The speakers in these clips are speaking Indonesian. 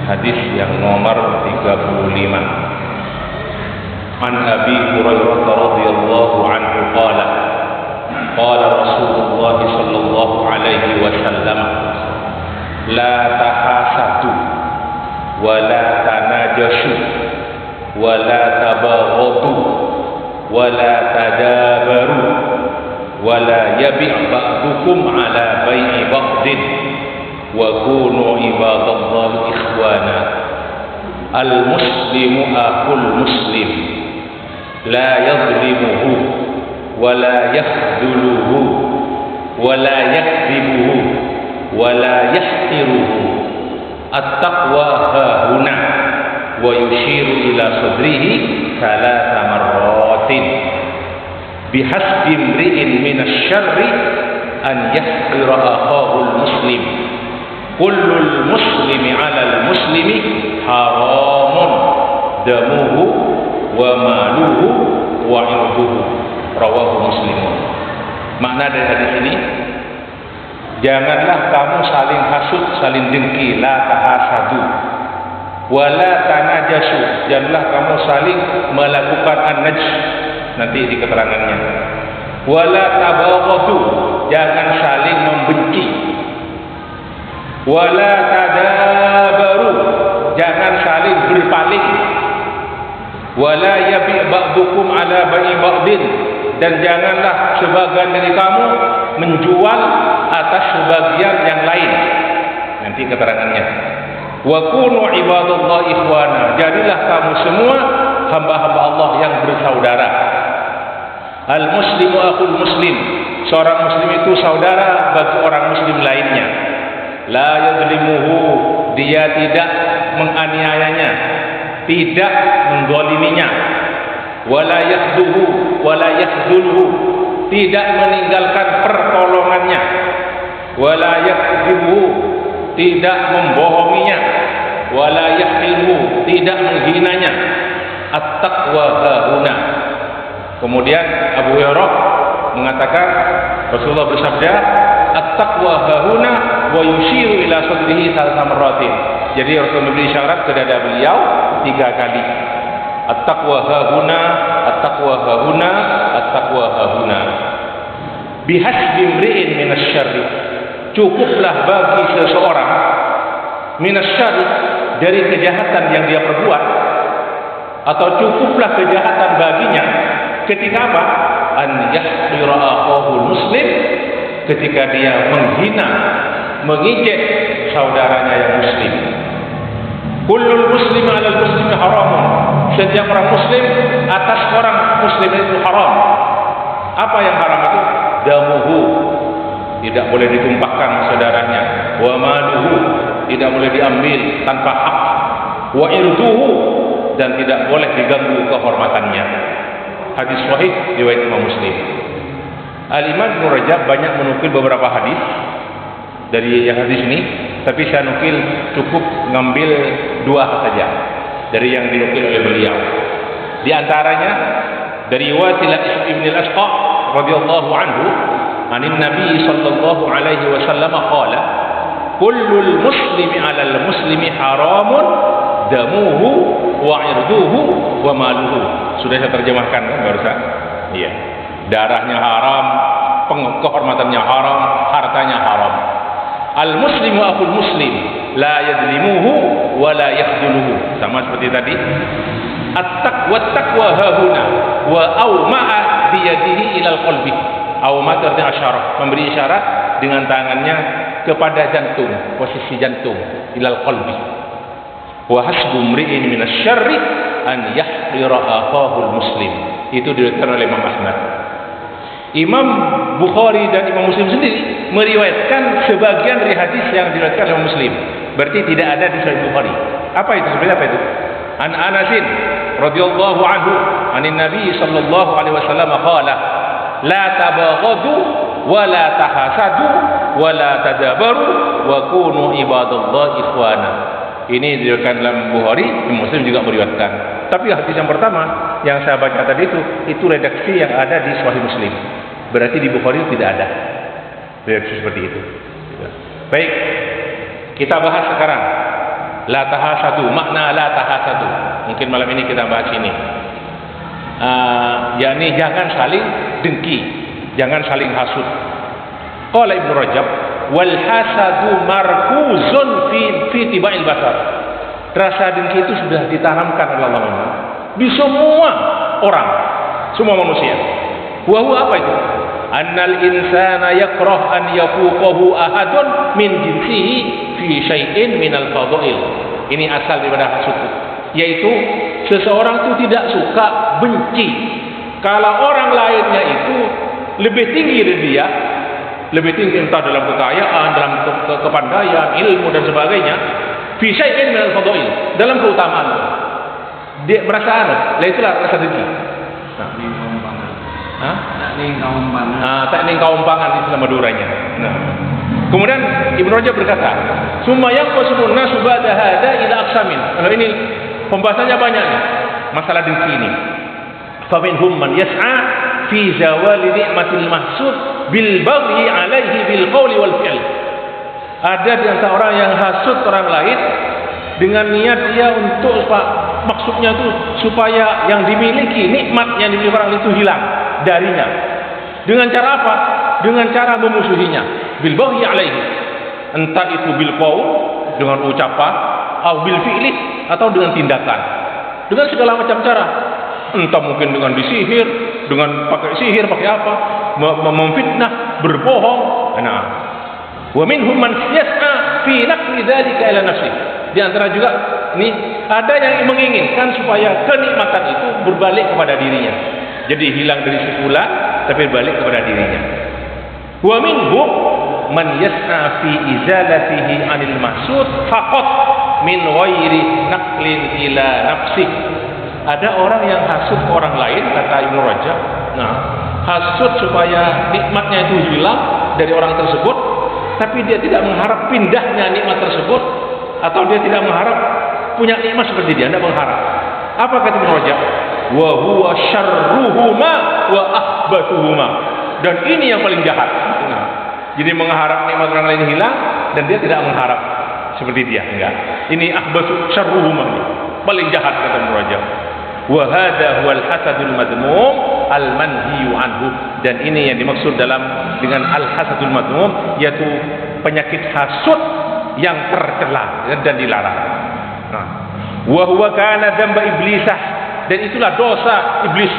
Hadis yang nomor 35. An Abi Hurairah radhiyallahu anhu qala qala Rasulullah sallallahu alaihi wasallam la tahasadu wa la tanajashu wa la tabaghadu wa la tadabaru wa la yabi' ba'dukum ala bai'i ba'din wa kunu ibadallahi ikhwana. Al-muslimu akhul muslim la yadhlimuhu wa la yakhdhuluhu wa la yakdhibuhu wa la yahqiruhu. At-taqwa hahuna wa yushiru ila sadrihi thalatha marratin. Bihasbi imri'in minasy syarri an yahqira akhahul muslim. Kullul muslimi 'alal muslimi haramun damuhu wa maluhu wa 'irduhu. Rawahu Muslim. Makna dari hadis ini, janganlah kamu saling hasud, saling dengki, la tahasadu, wala tanajasu, janganlah kamu saling melakukan an-najs, nanti di keterangannya. Wala tabaghadu, jangan saling membenci. Wala tadabaru, jangan saling berpaling. Wala yabi' ba'dukum ala bai'i ba'din, dan janganlah sebagian dari kamu menjual atas sebagian yang lain. Nanti keterangannya. Wa kunu ibadallahi ikhwana, jadilah kamu semua hamba-hamba Allah yang bersaudara. Al muslimu akhul muslim, seorang muslim itu saudara bagi orang muslim lainnya. La yadhlimuhu, dia tidak menganiayanya, tidak mendzaliminya. Wala yakhduhu wala yakhdhuluhu, tidak meninggalkan pertolongannya. Wala yakdzibuhu, tidak membohonginya. Wala yahqiruhu, tidak menghinanya. At-taqwa hahuna. Kemudian Abu Hurairah mengatakan, Rasulullah bersabda, at-taqwa hahuna wa yushiru ila sadrihi thalatha marratin. Jadi Rasul memberi isyarat ke dada beliau 3 kali. At-taqwa hahuna, at-taqwa hahuna, at-taqwa hahuna. Bihasbi imri'in minasyarri, cukuplah bagi seseorang minasyarri, dari kejahatan yang dia perbuat, atau cukuplah kejahatan baginya ketika apa? An yahqira akhahul muslim, ketika dia menghina, mengejek saudaranya yang muslim. Kullul muslim 'alal muslimi haramun, setiap orang muslim atas orang muslim itu haram. Apa yang haram itu? Damuhu, tidak boleh ditumpahkan saudaranya. Wa maluhu, tidak boleh diambil tanpa hak. Wa irduhu, dan tidak boleh diganggu kehormatannya. Hadis sahih riwayat Imam Muslim. Al-Imam Ibnu Rajab banyak menukil beberapa hadis dari hadis ini, tapi saya nukil cukup ngambil 2 saja dari yang dinukil oleh beliau. Di antaranya dari riwayat Ibn al-Asqa radhiyallahu anhu, anin Nabi sallallahu alaihi wasallam qala, kullul muslimi 'alal muslimi haramun damuhu wa 'irduhu wa maluhu. Sudah saya terjemahkan kan barusan? Iya. Darahnya haram, kehormatannya haram, hartanya haram. Al muslimu akhul muslim, la yadlimuhu wa la yakhdhuluhu. Sama seperti tadi. At-taqwa hahuna wa awma'a biyadihi ilal qalbi aw matar asyarah, memberi isyarat dengan tangannya kepada jantung, posisi jantung, ilal qalbi. Wa hasbu mri'in minasyarri an yahqira aqahul muslim. Itu diriwayatkan oleh Imam Ahmad. Imam Bukhari dan Imam Muslim sendiri meriwayatkan sebagian dari hadis yang diriwayatkan oleh Muslim. Berarti tidak ada di Sahih Bukhari. Apa itu sebenarnya, apa itu? An Anasin radhiyallahu anhu anin Nabi sallallahu alaihi wasallam qala la tabaghadu wa la tahasadu wa la tadabaru wa kunu ibadallah ikhwana. Ini diriwayatkan dalam Bukhari, Muslim juga meriwayatkan. Tapi hadis yang pertama yang saya baca tadi itu redaksi yang ada di Sahih Muslim. Berarti di Bukhari tidak ada redaksi seperti itu. Baik, kita bahas sekarang la tahasadu, makna la tahasadu. Mungkin malam ini kita bahas ini. Yakni jangan saling dengki, jangan saling hasud. Qala Ibnu Rajab, wal hasadu markuzun fi tibail basar. Rasa dengki itu sudah ditanamkan oleh Allah di semua orang, semua manusia. Wa huwa apa itu? Annal insana yakrah an yafuqahu ahadun min jinsihi fi syai'in minal fadha'il. Ini asal daripada hasud, yaitu seseorang itu tidak suka, benci kalau orang lainnya itu lebih tinggi dari dia, lebih tinggi entah dalam kekayaan, dalam kepandaian, ilmu dan sebagainya, fi syai'in minal fadha'il, dalam keutamaan. Dia merasa aneh, itulah rasa dengki. Tak ning kaumpangan istilah Maduranya. Kemudian Ibnu Rajab berkata, "Summa yanqasumun nasu ba'da hada ila aqsamin." Kalau ini pembahasannya banyak nih, masalah dengki ini. Fa minhum man yas'a fi zawali ni'matil mahsud bil baghi 'alaihi bil qawli wal fi'l. Ada di antara orang yang hasud orang lain dengan niat dia untuk maksudnya itu supaya yang dimiliki, nikmat yang dimiliki orang itu hilang darinya. Dengan cara apa? Dengan cara memusuhinya. Bil baghi alaihi. Entah itu bil qaul, dengan ucapan, atau bil fi'li, atau dengan tindakan. Dengan segala macam cara. Entah mungkin dengan disihir, dengan pakai sihir, pakai apa? Memfitnah, berbohong. Nah. Wa minhum man yas'a fi naqli dzalika ila nafsi. Di antara juga ini ada yang menginginkan supaya kenikmatan itu berbalik kepada dirinya. Jadi hilang dari si fulan tapi balik kepada dirinya. Wa minhum man yas'a fi izalatihi 'anil mahsud faqat min ghairi naqlin ila nafsi. Ada orang yang hasud orang lain, kata Ibnu Rajab. Nah, hasud supaya nikmatnya itu hilang dari orang tersebut, tapi dia tidak mengharap pindahnya nikmat tersebut, atau dia tidak mengharap punya nikmat seperti dia, tidak mengharap. Apa kata Ibnu Rajab? Wa huwa syarruhuma wa ahbatuhuma. Dan ini yang paling jahat. Nah, jadi mengharap nikmat orang lain hilang dan dia tidak mengharap seperti dia, enggak. Ini ahbatu syarruhuma, paling jahat kata Ibnu Rajab. Wa hadha huwal hasadul madmum al manhiyu anhu. Dan ini yang dimaksud dengan al hasadul madmum, yaitu penyakit hasud yang tercela dan dilarang. Nah, wa huwa kana dzamba iblisah, dan itulah dosa iblis,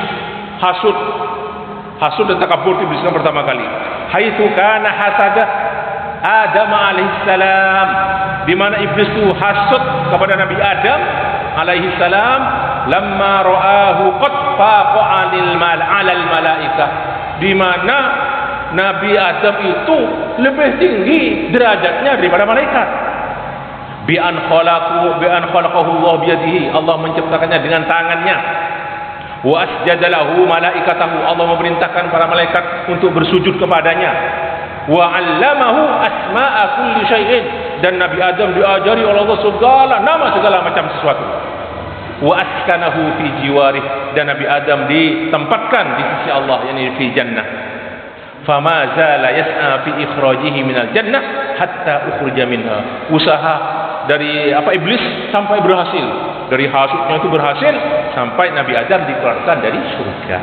hasud dan takabur iblis yang pertama kali. Haitsu kana hasada Adam alaihissalam, di mana iblis itu hasud kepada Nabi Adam alaihissalam, lamma ra'ahu qad faqa 'alal malaikah, di mana Nabi Adam itu lebih tinggi derajatnya daripada malaikat. Bi an khalaqahu Allah biyadihi, Allah menciptakannya dengan tangannya. Wa asjada lahu malaikatahu, Allah memerintahkan para malaikat untuk bersujud kepadanya. Wa 'allamahu asma'a kulli syai'in, dan Nabi Adam diajari oleh Allah segala nama segala macam sesuatu. Wa askanahu fi jiwarih, dan Nabi Adam ditempatkan di sisi Allah, yakni fi jannah. Fama zala yas'a fi ikhrajihi minal jannah hatta ukhrija minha. Usaha dari iblis sampai berhasil, dari hasudnya itu berhasil sampai Nabi Adam dikeluarkan dari surga.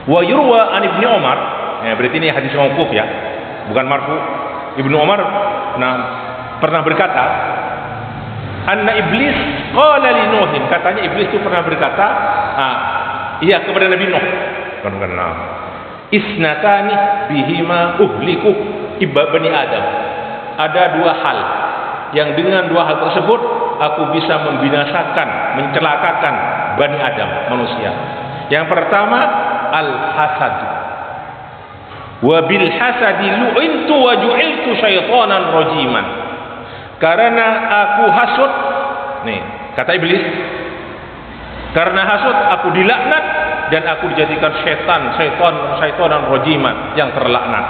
Wa yurwa an Ibnu Umar, berarti ini hadis mauquf ya, bukan marfu. Ibnu Umar pernah berkata, anna iblis qala li Nuh, katanya iblis itu pernah berkata kepada Nabi Nuh, Isnatani bihima uhliku bani Adam. Ada dua hal yang dengan dua hal tersebut aku bisa membinasakan, mencelakakan Bani Adam, manusia. Yang pertama, al-hasad. Wa bil hasadi lu'intu wa ju'iltu syaitanan rajiman. Karena aku hasud, nih kata iblis, karena hasud aku dilaknat dan aku dijadikan syaitanan rajiman, yang terlaknat.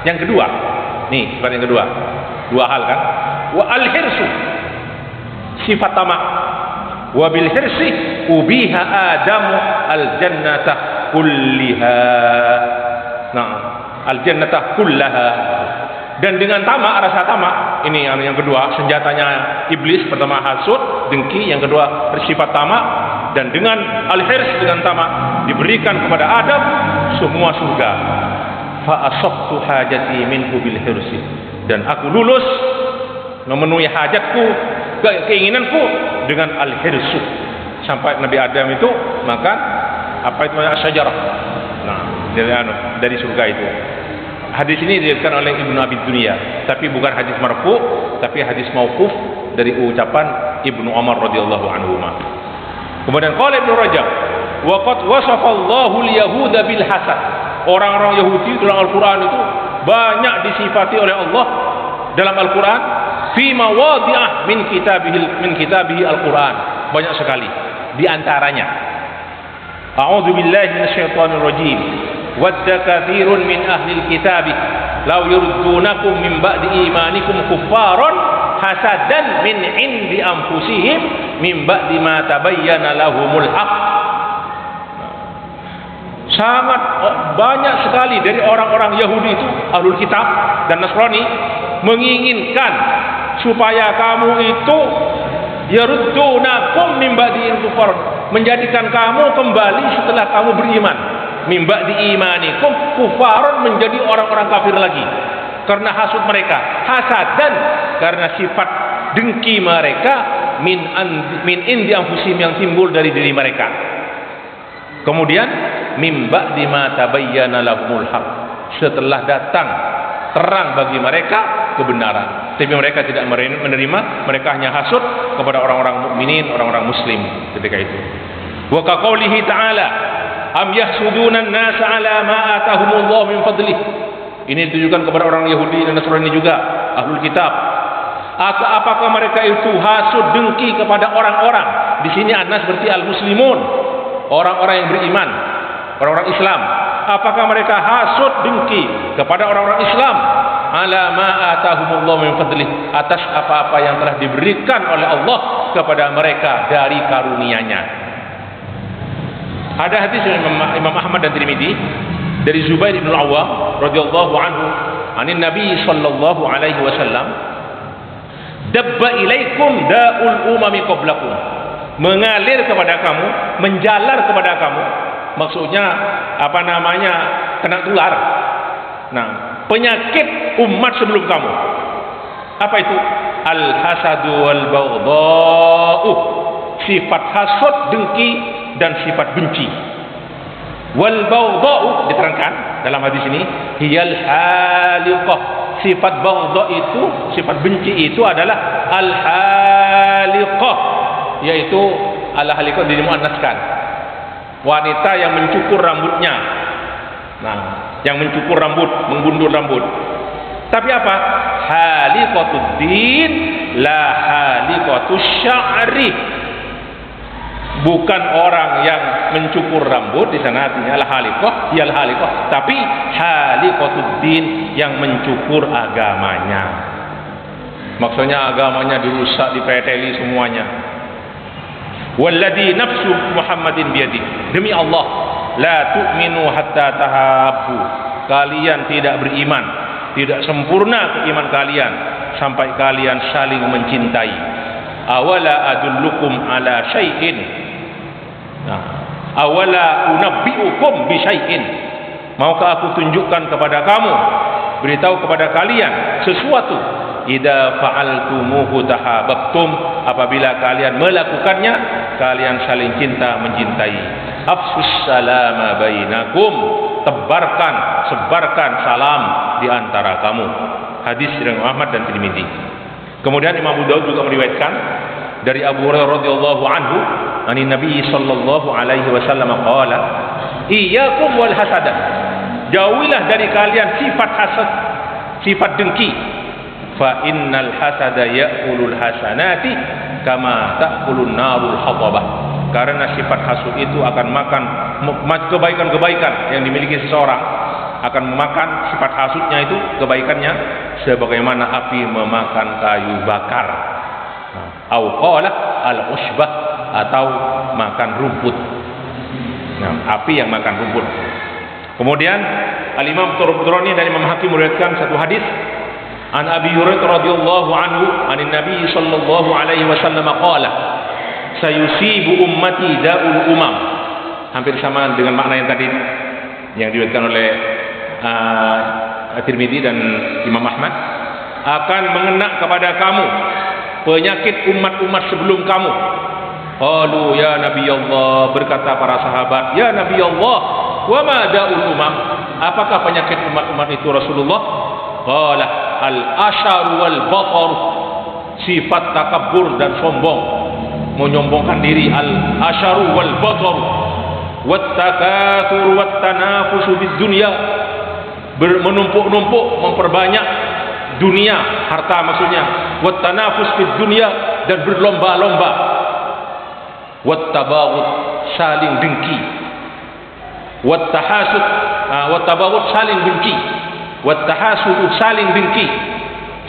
Yang kedua, nih sifat yang kedua, dua hal kan. Wa al-hirsu, sifat tamak. Wa bil hirsi ubiha adamu al-jannata kulliha. Nah, al-jannata kullaha. Dan dengan tamak, rasa tamak, ini yang kedua, senjatanya iblis. Pertama hasud, dengki. Yang kedua bersifat tamak. Dan dengan al-hirs, dengan tamak, diberikan kepada Adam semua surga. Fa asabtu hajati minhu bil hirsi. Dan aku lulus memenuhi hajatku, keinginanku dengan al-hirsu. Sampai Nabi Adam itu makan apa itu namanya, syajarah. Nah, dari surga itu. Hadis ini diriwayatkan oleh Ibnu Abi Dunya, tapi bukan hadis marfu, tapi hadis mauquf dari ucapan Ibnu Umar radhiyallahu anhu. Kemudian qala Ibnu Rajab, wa qad wasafa Allahu al-yahuda bil hasad. Orang-orang Yahudi dalam Al-Qur'an itu banyak disifati oleh Allah dalam Al-Qur'an fi mawadhi'ah min kitabihi Al-Qur'an. Banyak sekali. Di antaranya, a'udzu billahi minasyaitonir rajim. Wadda katsirun min ahlil kitabi law yurdunakum min ba'di imanikum kuffaran hasadan min indi anfusihim min ba'di ma tabayyana lahumul haq. Sangat banyak sekali dari orang-orang Yahudi itu, ahlul kitab dan Nasrani, menginginkan supaya kamu itu yaruddunakum min ba'di kuffaran, menjadikan kamu kembali setelah kamu beriman. Mimba diimanikum kufaron, menjadi orang-orang kafir lagi karena hasud mereka, hasadan karena sifat dengki mereka, min indi anfusihim, yang timbul dari diri mereka. Kemudian mimba di mata tabayyana lahumul haq, setelah datang terang bagi mereka kebenaran, tapi mereka tidak menerima, mereka hanya hasud kepada orang-orang mukminin, orang-orang muslim ketika itu. Wa qaulihi ta'ala, am yahsuduna an-nasa ala ma atahumullah min fadlih. Ini ditujukan kepada orang Yahudi dan Nasrani juga, ahlul kitab. Apakah mereka itu hasud, dengki kepada orang-orang? Di sini Anas berarti al-muslimun, orang-orang yang beriman, orang-orang Islam. Apakah mereka hasud, dengki kepada orang-orang Islam? Ala ma atahumullah min fadlih, atas apa-apa yang telah diberikan oleh Allah kepada mereka dari karunia-Nya. Ada hadis dari Imam Ahmad dan Tirmidzi dari Zubair bin Al-Awwam radhiyallahu anhu, anin Nabi sallallahu alaihi wasallam, dabba ilaikum da'ul umami qablakum, mengalir kepada kamu, menjalar kepada kamu, maksudnya apa namanya, kena tular. Nah, penyakit umat sebelum kamu. Apa itu? Al-hasadu wal baghdha'u, sifat hasad, dengki dan sifat benci. Wal baghdha'u, diterangkan dalam hadis ini, hiyal haliqah. Sifat baghdha itu, sifat benci itu adalah al haliqah, yaitu al haliqah dimuannaskan, wanita yang mencukur rambutnya. Nah, yang mencukur rambut, menggundur rambut. Tapi apa? Haliqatud din la haliqatus sya'ri. Bukan orang yang mencukur rambut, di sana artinya al-haliqah, yal haliqah, tapi haliqatud din, yang mencukur agamanya. Maksudnya agamanya dirusak, dipreteli semuanya. Walladzi nafsu Muhammadin biyadi, demi Allah, la tu'minu hatta tahabbu, kalian tidak beriman, tidak sempurna keiman kalian sampai kalian saling mencintai. Awala adullukum ala syai'in, nah, awala unabbiukum bi syai'in, maukah aku tunjukkan kepada kamu, beritahu kepada kalian sesuatu, idza fa'altumuhu tahabbtum, apabila kalian melakukannya kalian saling cinta mencintai. afsus salama bainakum, sebarkan salam di antara kamu. Hadis riwayat Ahmad dan Tirmidzi. Kemudian Imam Abu Daud juga meriwayatkan dari Abu Hurairah radhiyallahu anhu, ani Nabi sallallahu alaihi wasallam qala, iyyakum wal hasada. Jauhilah dari kalian sifat hasad, sifat dengki. Fa innal hasada ya'kulul hasanati kama ta'kulun narul hatabah. Karena sifat hasud itu akan makan kebaikan-kebaikan yang dimiliki seseorang, akan memakan sifat hasudnya itu, kebaikannya sebagaimana api memakan kayu bakar. Au qala al-usbah, atau makan rumput. Nah, api yang makan rumput. Kemudian Al-Imam Tabrani dan Imam Hakim meriwayatkan satu hadis an Abi Hurairah radhiyallahu anhu anin Nabi sallallahu alaihi wasallam qala sayusibu ummati da'ul umam. Hampir sama dengan makna yang tadi yang diriwayatkan oleh Tirmidzi dan Imam Ahmad. Akan mengena kepada kamu penyakit umat-umat sebelum kamu. Qalu ya Nabi Allah, berkata para sahabat, ya Nabi Allah, wa ma da'ul umam, apakah penyakit umat-umat itu Rasulullah? Qala al-asharu wal batar, sifat takabur dan sombong, menyombongkan diri. Al-asharu wal batar wat takatsur wat tanafusu fid dunya, menumpuk-numpuk, memperbanyak dunia, harta maksudnya. Wat tanafus fid dunya, dan berlomba-lomba. Wat tabaghut, saling dengki. Wat tahasud, wat tabaghut, saling dengki. Wat tahasud, saling dengki.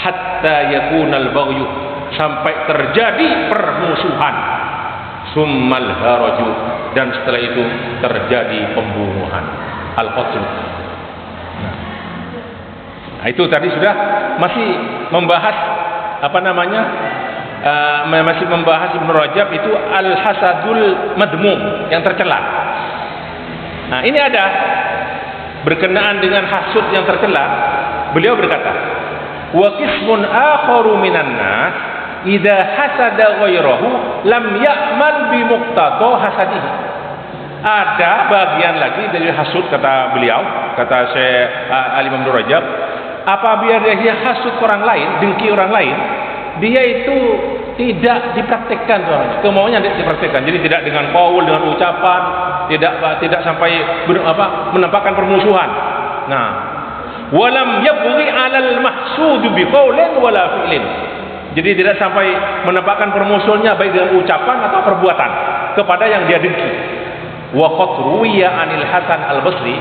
Hatta yakunal baghyu, sampai terjadi permusuhan. Summal haraju, dan setelah itu terjadi pembunuhan. Al-qatl. Nah, itu tadi sudah masih membahas masih membahas Ibnu Rajab itu al-hasadul madmum, yang tercela. Nah, ini ada berkenaan dengan hasud yang tercela. Beliau berkata, wa qismun akharu minan nas idza hasada ghairahu lam ya'mal bi muqtada hasadihi. Ada bagian lagi dari hasud, kata beliau, kata Syekh Al-Imam Ibnu Rajab, apabila dia hasud orang lain, dengki orang lain, dia itu tidak dipraktikkan, kemauannya tidak dipraktikkan. Jadi tidak dengan qaul, dengan ucapan, tidak sampai menampakkan permusuhan. Nah, walam yabghi 'alal mahsud bi qaulin wala fi'lin. Jadi tidak sampai menampakkan permusuhannya baik dengan ucapan atau perbuatan kepada yang dia dengki. Wa qad ruwiya 'anil Hasan al-Basri,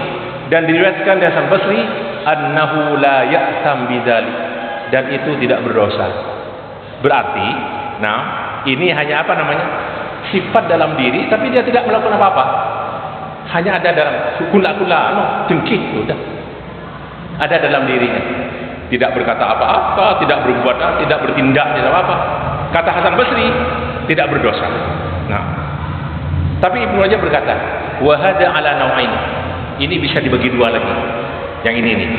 dan diriwayatkan dari Hasan al-Basri, annahu la ya'tam bidzalik, dan itu tidak berdosa. Berarti, nah, ini hanya sifat dalam diri, tapi dia tidak melakukan apa-apa. Hanya ada dalam kula-kula, dengki, sudah. Ada dalam dirinya. Tidak berkata apa-apa, tidak berbuat, tidak bertindak, tidak apa-apa. Kata Hasan Basri, tidak berdosa. Nah, tapi Ibnu Rajab berkata, wa hada ala nau'ain. Ini bisa dibagi dua lagi. Yang ini nih.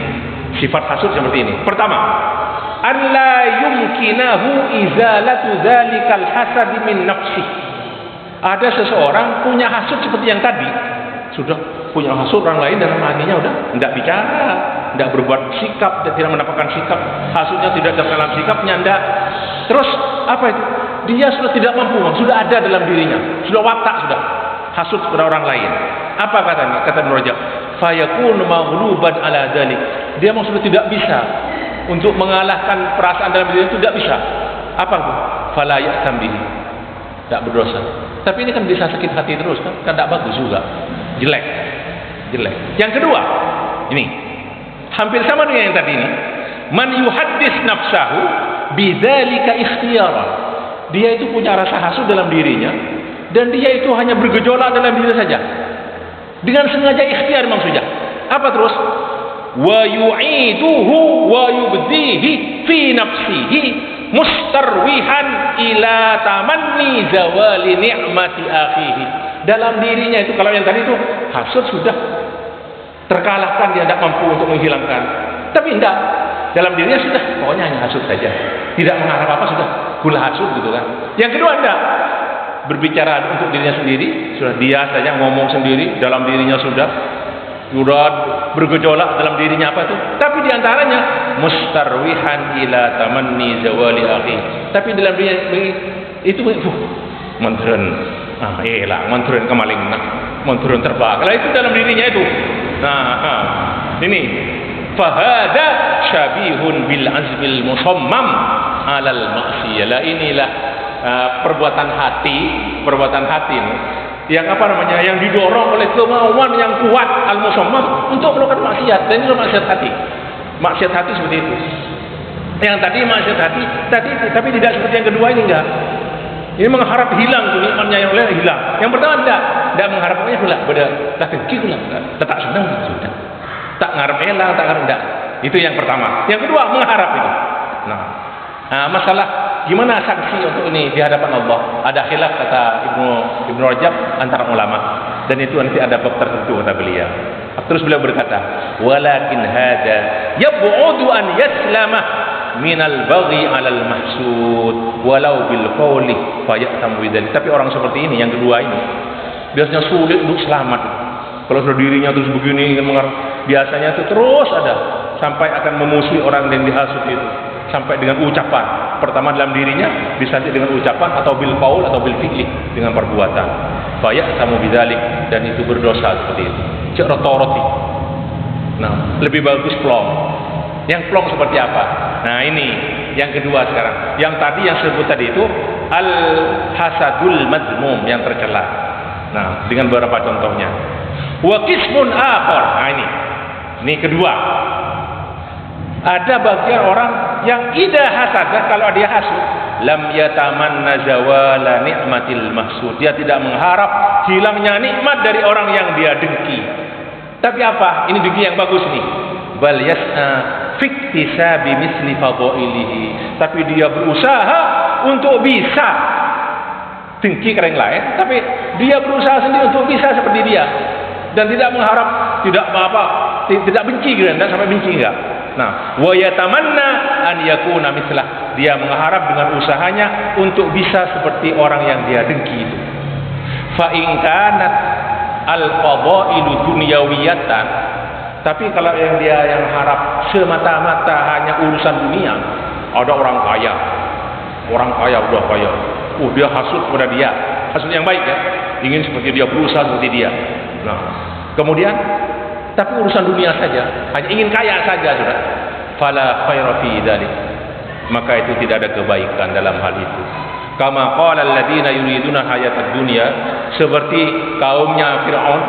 Sifat hasud seperti ini. Pertama, an la yumkinahu izalatu dzalikal hasad min nafsi. Ada seseorang punya hasud seperti yang tadi, sudah punya hasud orang lain dalam hatinya, udah enggak bicara, enggak berbuat sikap, tidak menampakkan sikap, hasudnya tidak dalam sikapnya, enggak. Terus apa itu? Dia sudah tidak mampu, sudah ada dalam dirinya, sudah watak, sudah hasud kepada orang lain. Apa katanya? Kata Ibnu Rajab, fayakun maghluban ala dzalik. Dia memang sudah tidak bisa untuk mengalahkan perasaan dalam diri itu, tidak bisa. Apa itu? Fala ya'tam bihi, tidak berdosa. Tapi ini kan bisa sakit hati terus, kan tidak bagus juga, jelek. Yang kedua, ini hampir sama dengan yang tadi ini. Man yuhaddis nafsahu bidzalika ikhtiyara. Dia itu punya rasa hasud dalam dirinya, dan dia itu hanya bergejolak dalam diri saja, dengan sengaja ikhtiar maksudnya. Apa terus? Wa yu'iduhu wa yubdihi fi nafsihi mustarwihan ila tamanni zawali ni'mati akhihi. Dalam dirinya itu, kalau yang tadi itu hasud sudah terkalahkan, dia tidak mampu untuk menghilangkan. Tapi tidak, dalam dirinya sudah, pokoknya hanya hasud saja, tidak mengharap apa, sudah gula hasud gitu kan. Yang kedua, tidak, berbicara untuk dirinya sendiri, sudah dia saja ngomong sendiri, dalam dirinya sudah bergejolak dalam dirinya apa itu. Tapi diantaranya mustarwihan ila tamanni zawali akhi. Tapi dalam dirinya itu menteren, menteren kemaling, menteren terbang. Lah itu dalam dirinya itu. Ini fahada syabihun bil azmil musammam alal maksiyah. Lah inilah perbuatan hati ini yang yang didorong oleh kemauan yang kuat al-musammam untuk melakukan maksiat. Dan itu maksiat hati seperti itu. Yang tadi maksiat hati tapi tidak seperti yang kedua ini, enggak. Ini mengharap hilang tuh nikmatnya yang lain hilang. Yang pertama tidak mengharapnya pula pada tak dengki pula, tak senang sudah. Tak ngarep hilang, tak ngarep enggak. Itu yang pertama. Yang kedua mengharap itu. Masalah gimana sanksi untuk ini di hadapan Allah? Ada khilaf kata Ibnu Rajab antara ulama, dan itu nanti ada bab tertentu kata beliau. Terus beliau berkata, walakin hada yab'udu an yaslama minal baghi 'alal mahsud walau bil qawli fayatamu bidzalik. Tapi orang seperti ini yang kedua ini biasanya sulit untuk selamat. Kalau sudah dirinya terus begini biasanya itu terus ada sampai akan memusuhi orang yang dihasut itu. Sampai dengan ucapan pertama dalam dirinya, bisa dengan ucapan atau bil qaul atau bil fi'li, dengan perbuatan. Fayatamu bidzalik, dan itu berdosa seperti itu. Cek roti. Lebih bagus plong. Yang plong seperti apa? Ini yang kedua sekarang. Yang tadi yang sebut tadi itu al hasadul madmum, yang tercela. Dengan beberapa contohnya. Wa qismun akhar. Ini kedua. Ada bagian orang yang idza hasada, kalau dia hasud, lam yatamanna zawala ni'matil mahsud. Dia tidak mengharap hilangnya nikmat dari orang yang dia dengki. Tapi apa? Ini dengki yang bagus nih. Bal yas'a fiktisabi misli fadailihi. Tapi dia berusaha untuk bisa dengki ke orang lain, tapi dia berusaha sendiri untuk bisa seperti dia. Dan tidak mengharap, tidak benci, tidak sampai benci, enggak. Wa yatamanna an yakuna mislah. Dia mengharap dengan usahanya untuk bisa seperti orang yang dia dengki itu. Fa in kanat al fadailu dunyawiyatan. Tapi kalau yang harap semata-mata hanya urusan dunia, ada orang kaya udah kaya. Dia hasud kepada dia. Hasud yang baik ya. Ingin seperti dia, berusaha seperti dia. Kemudian tapi urusan dunia saja, hanya ingin kaya saja sudah. Fala khaira fi dzalik. Maka itu tidak ada kebaikan dalam hal itu. Kama qala alladziina yuriduna hayatad dunya, seperti kaumnya Firaun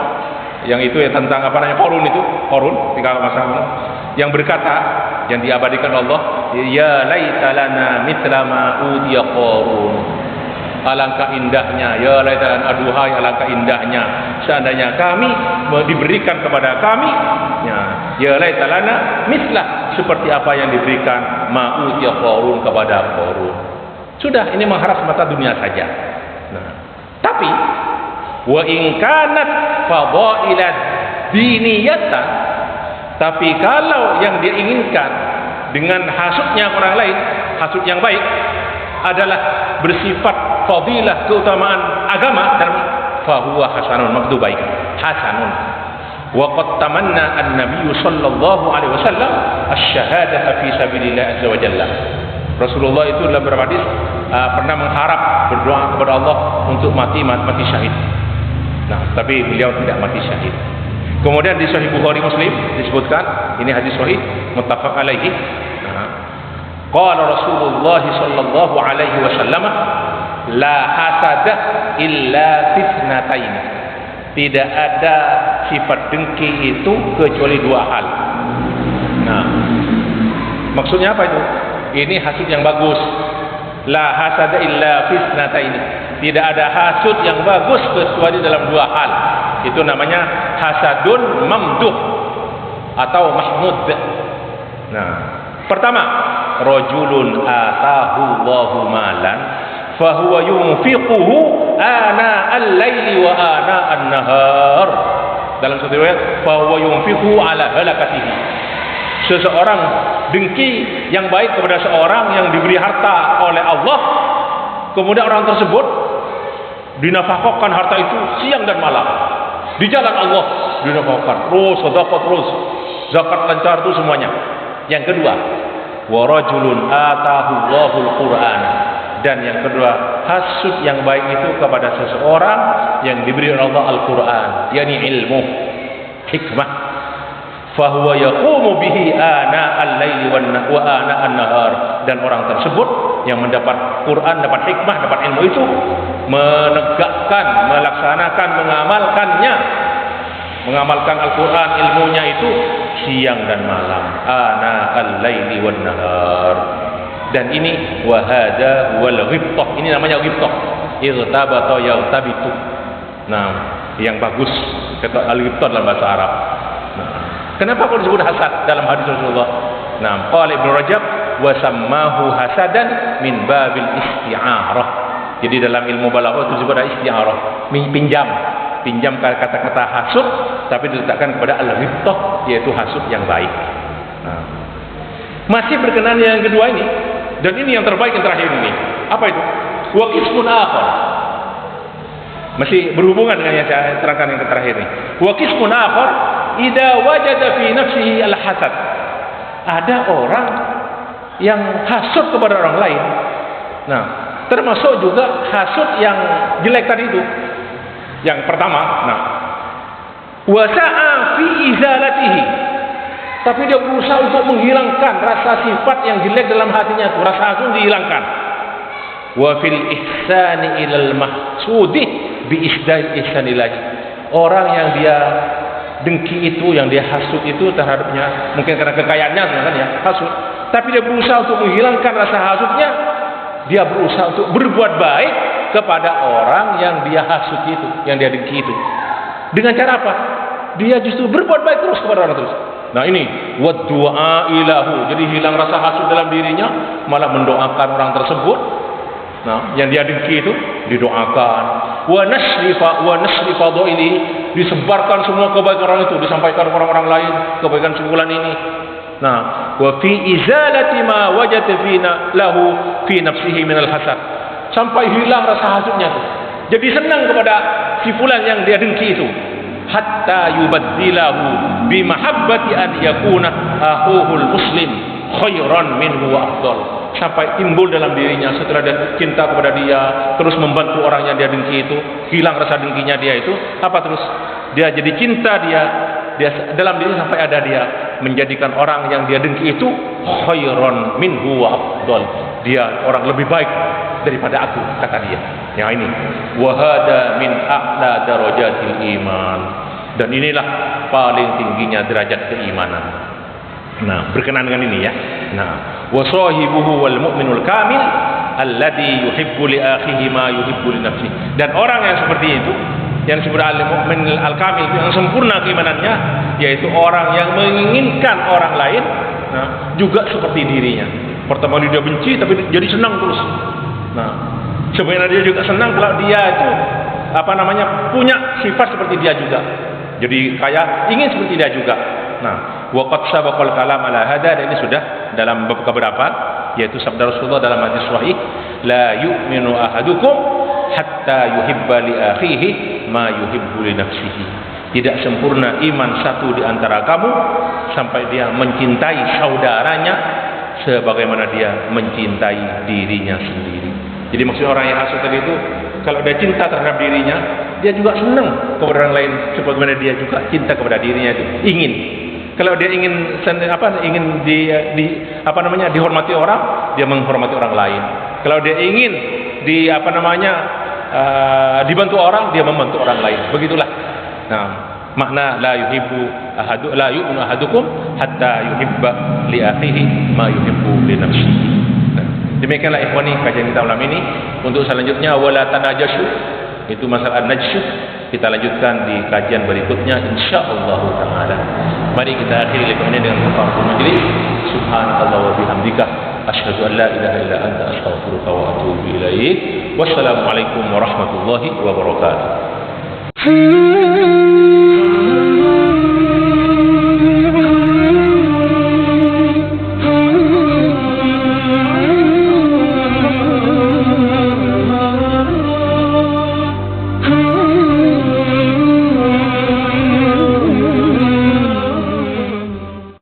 yang itu tentang Qarun tinggal masalah yang berkata, yang diabadikan Allah, ya laita lana mithla ma udiya Qarun. Alangkah indahnya, ya laitan, aduhai alangkah indahnya seandainya kami diberikan kepada kami, ya laitalana mislah, seperti apa yang diberikan ma'ud ya Qarun kepada Qarun. Sudah, ini mengharap semata dunia saja. Tapi wa in kanat fadailat diniyatan, tapi kalau yang dia inginkan dengan hasudnya orang lain, hasud yang baik adalah bersifat fadilah, keutamaan agama, dan fahuwa hasanun, maksud baik, hasanun. Wa qad tamanna an-nabiy sallallahu alaihi wasallam asy-syahadata fi sabilillah azza wa jalla. Rasulullah itu dalam beberapa hadis pernah mengharap, berdoa kepada Allah untuk mati syahid. Tapi beliau tidak mati syahid. Kemudian di Sahih Bukhari Muslim disebutkan, ini hadis sahih muttafaq alaihi. Qala Rasulullah sallallahu alaihi wasallam, la hasada illa fitnatain. Tidak ada sifat dengki itu kecuali dua hal. Maksudnya apa itu? Ini hasud yang bagus. La hasada illa fitnatain. Tidak ada hasud yang bagus kecuali dalam dua hal. Itu namanya hasadun mamduh atau mahmud. Pertama, rajulun atahu Allahu malan fahuwa yunfiquhu ana al-laili wa ana an-nahar. Dalam satu riwayat, fahuwa yunfiquhu ala halakatihi. Seseorang dengki yang baik kepada seorang yang diberi harta oleh Allah, kemudian orang tersebut dinafkahkan harta itu siang dan malam di jalan Allah, dinafkahkan terus, sedekah terus, zakat lancar itu semuanya. Yang kedua, wa rajulun atahu Allahul Qur'an, dan yang kedua, hasud yang baik itu kepada seseorang yang diberi oleh Allah Al-Qur'an, yakni ilmu, hikmah, fahuwa yaqumu bihi ana al-laili wa ana an-nahar, dan orang tersebut yang mendapat Quran, dapat hikmah, dapat ilmu itu menegakkan, melaksanakan, mengamalkan Al-Quran, ilmunya itu siang dan malam, ana al-laili wan nahar. Dan ini wahada wal ghibtah, ini namanya ghibtah, irtabata yaghtabitu. Nah, yang bagus kata al-ghibtah dalam bahasa Arab. Nah, kenapa kok disebut hasad dalam hadis Rasulullah? Nah, qala Ibnu Rajab wa sammahu hasadan min babil isti'arah. Jadi dalam ilmu balaghah itu disebut isti'arah, pinjam kata-kata hasud tapi diletakkan kepada al-ghibtah, yaitu hasud yang baik. Nah, masih berkenaan yang kedua ini, dan ini yang terbaik yang terakhir ini. Apa itu? Wa qismun akhar. Masih berhubungan dengan yang saya terangkan yang terakhir ini. Wa qismun akhar idza wajada fi nafsihi al-hasad. Ada orang yang hasud kepada orang lain. Nah, termasuk juga hasud yang jelek tadi itu. Yang pertama, nah, wasa'a fi izalatihi, tapi dia berusaha untuk menghilangkan rasa sifat yang jelek dalam hatinya itu, rasa hasud dihilangkan. Wa fil ihsani ilal mahsudi bi isdai ihsanillahi. Orang yang dia dengki itu, yang dia hasud itu terhadapnya, mungkin karena kekayaannya kan ya, hasud. Tapi dia berusaha untuk menghilangkan rasa hasudnya. Dia berusaha untuk berbuat baik kepada orang yang dia hasud itu, yang dia dengki itu. Dengan cara apa? Dia justru berbuat baik terus kepada orang terus. Nah ini wad du'a ilahu. Jadi hilang rasa hasud dalam dirinya, malah mendoakan orang tersebut. Nah, yang dia dengki itu didoakan. Wa nasri fadhaili, disebarkan semua kebaikan orang itu, disampaikan kepada orang lain kebaikan sebulan ini. Nah, wa fi izalati ma wajada fina lahu fi nafsihi min al-hasad, sampai hilang rasa hasudnya itu. Jadi senang kepada si fulan yang dia dengki itu. Hatta yubaddilahu bi mahabbati an yakuna akhuhul muslim khairan minhu wa afdal. Sampai timbul dalam dirinya setelah dia cinta kepada dia, terus membantu orang yang dia dengki itu, hilang rasa dengkinya dia itu, apa terus? Dia jadi cinta dia dalam diri sampai ada dia menjadikan orang yang dia dengki itu khairan minhu wa afdal. Dia orang lebih baik daripada aku, kata dia. Yang ini wahada min a'la darajatil iman, dan inilah paling tingginya derajat keimanan. Nah, berkenaan dengan ini ya. Nah, wa sahibuhu wal mu'minul kamil alladhi yuhibbu li akhihi ma yuhibbu li nafsihi. Dan orang yang seperti itu, yang disebut al-mu'min al-kamil, yang sempurna keimanannya, yaitu orang yang menginginkan orang lain juga seperti dirinya. Pertama dia benci, tapi jadi senang terus. Nah, sebenarnya dia juga senang kalau dia itu punya sifat seperti dia juga. Jadi kaya, ingin seperti dia juga. Nah, waqad sabaqal kalam ala hada, dan ini sudah dalam bab keberapa, yaitu sabda Rasulullah dalam hadis sahih, la yu'minu ahadukum hatta yuhibba li akhihi ma yuhibbu li nafsihi. Tidak sempurna iman satu di antara kamu sampai dia mencintai saudaranya sebagaimana dia mencintai dirinya sendiri. Jadi maksudnya orang yang hasud tadi itu, kalau dia cinta terhadap dirinya, dia juga senang kepada orang lain sebagaimana dia juga cinta kepada dirinya itu. Ingin. Kalau dia ingin dihormati orang, dia menghormati orang lain. Kalau dia ingin dibantu orang, dia membantu orang lain. Begitulah. Nah, makna la yu'minu ahadukum hatta yuhibba li akhihi ma yuhibbu li nafsihi. Demikianlah ikhwani kajian kita malam ini. Untuk selanjutnya wala tanajashu, itu masalah najsy, kita lanjutkan di kajian berikutnya insyaallah taala. Mari kita akhiri leksion ini dengan kafaratul majlis. Subhanallah wa bihamdika asyhadu an la ilaha illa anta astaghfiruka wa atubu ilaik. Wassalamualaikum warahmatullahi wabarakatuh.